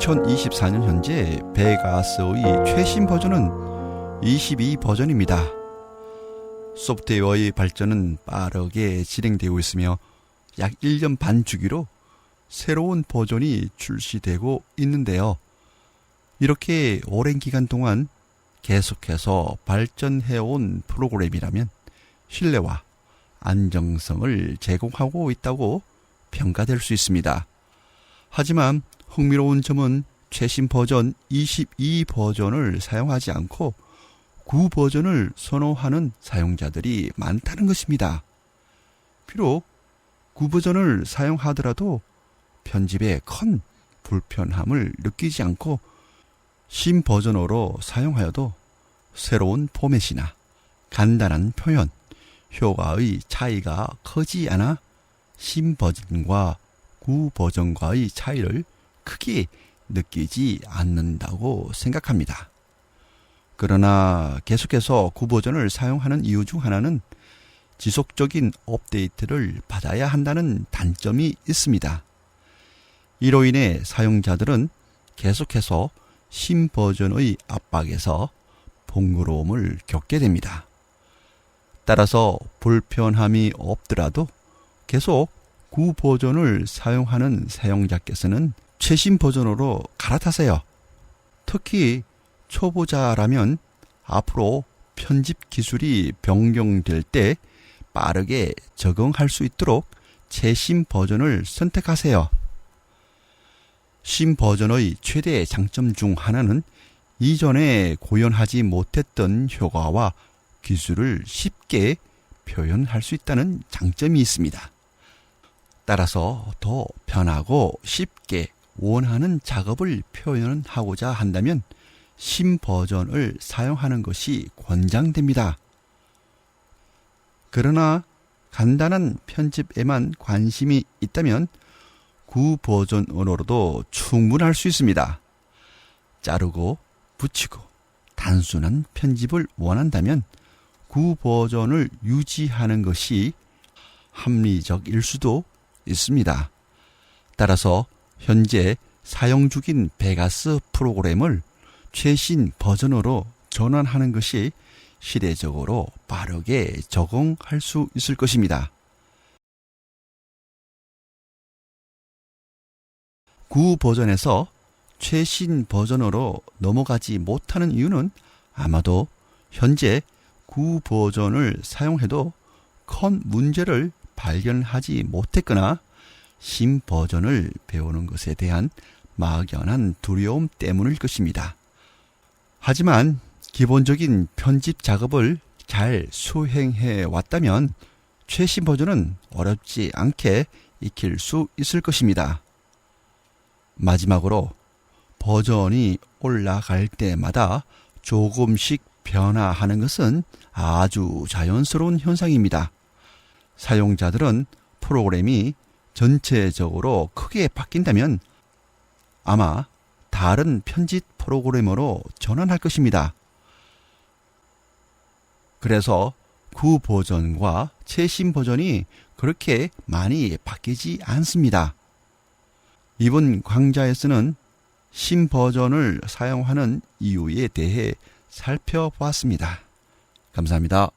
2024년 현재 베가스의 최신 버전은 22 버전입니다. 소프트웨어의 발전은 빠르게 진행되고 있으며 약 1년 반 주기로 새로운 버전이 출시되고 있는데요. 이렇게 오랜 기간 동안 계속해서 발전해온 프로그램이라면 신뢰와 안정성을 제공하고 있다고 평가될 수 있습니다. 하지만 흥미로운 점은 최신 버전 22 버전을 사용하지 않고 9 버전을 선호하는 사용자들이 많다는 것입니다. 비록 9 버전을 사용하더라도 편집에 큰 불편함을 느끼지 않고 신 버전으로 사용하여도 새로운 포맷이나 간단한 표현, 효과의 차이가 크지 않아 신 버전과 9 버전과의 차이를 크게 느끼지 않는다고 생각합니다. 그러나 계속해서 9 버전을 사용하는 이유 중 하나는 지속적인 업데이트를 받아야 한다는 단점이 있습니다. 이로 인해 사용자들은 계속해서 신 버전의 압박에서 번거로움을 겪게 됩니다. 따라서 불편함이 없더라도 계속 9 버전을 사용하는 사용자께서는 최신 버전으로 갈아타세요. 특히 초보자라면 앞으로 편집 기술이 변경될 때 빠르게 적응할 수 있도록 최신 버전을 선택하세요. 신 버전의 최대 장점 중 하나는 이전에 구현하지 못했던 효과와 기술을 쉽게 표현할 수 있다는 장점이 있습니다. 따라서 더 편하고 쉽게 원하는 작업을 표현하고자 한다면 신 버전을 사용하는 것이 권장됩니다. 그러나 간단한 편집에만 관심이 있다면 9 버전으로도 충분할 수 있습니다. 자르고 붙이고 단순한 편집을 원한다면 9 버전을 유지하는 것이 합리적일 수도 있습니다. 따라서 현재 사용 중인 베가스 프로그램을 최신 버전으로 전환하는 것이 시대적으로 빠르게 적응할 수 있을 것입니다. 9 버전에서 최신 버전으로 넘어가지 못하는 이유는 아마도 현재 9 버전을 사용해도 큰 문제를 발견하지 못했거나 신 버전을 배우는 것에 대한 막연한 두려움 때문일 것입니다. 하지만 기본적인 편집 작업을 잘 수행해 왔다면 최신 버전은 어렵지 않게 익힐 수 있을 것입니다. 마지막으로 버전이 올라갈 때마다 조금씩 변화하는 것은 아주 자연스러운 현상입니다. 사용자들은 프로그램이 전체적으로 크게 바뀐다면 아마 다른 편집 프로그램으로 전환할 것입니다. 그래서 9 버전과 최신 버전이 그렇게 많이 바뀌지 않습니다. 이번 강좌에서는 신 버전을 사용하는 이유에 대해 살펴보았습니다. 감사합니다.